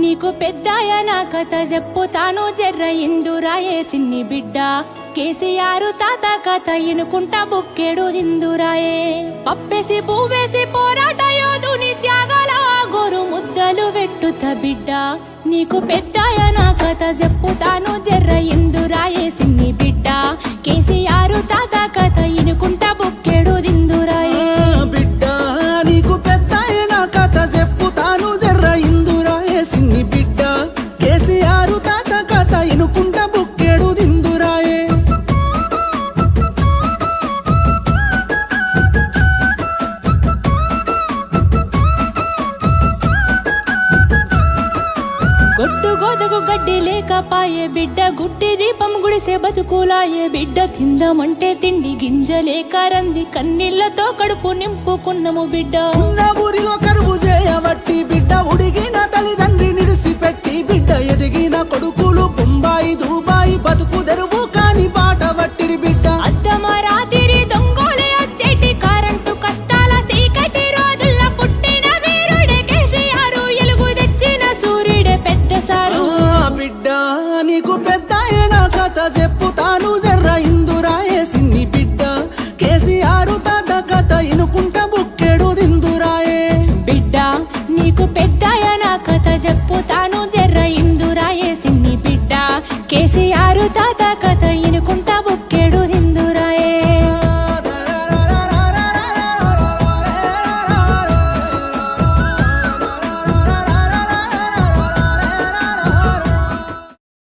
నీకు పెద్దాయన కథ చెప్పుతాను జర్ర ఇందురాయే సిన్ని బిడ్డ కేసీఆర్ తాత కథ ఇనుకుంటా బుక్కెడు దిందురాయే పప్పేసి పువ్వేసి పోరాట యోధుని త్యాగాల గోరు ముద్దలు వెట్టుత బిడ్డ నీకు పెద్దాయన కథ చెప్పుతాను జర్ర ఇందురాయే సిన్ని బిడ్డ కేసీఆర్ తాత కథ ఇనుకుంటా బుక్కెడు దిందురాయే బిడ్డ నీకు పెద్దాయన కథ చెప్పుతాను జర్ర ఇందురాయే సిన్ని బిడ్డ కేసీఆర్ తాత కథ ఇనుకుంటా బుక్కెడు దిందురాయే గొడ్డు గోదకు గడ్డి లేకపాయే బిడ్డ గుడ్డి దీపం గుడిసే బతుకులాయే బిడ్డ తిందామంటే తిండి గింజలేక రంది కన్నీళ్లతో కడుపు నింపుకున్నము బిడ్డ ఉన్న ఊరిలో కరువు చేయబట్టి బిడ్డ ఉడిగిన తల్లిదండ్రి నిడిసి పెట్టి బిడ్డ ఎదిగిన కొడుకులు బొంబాయి దుబాయి బతుకు తెరువు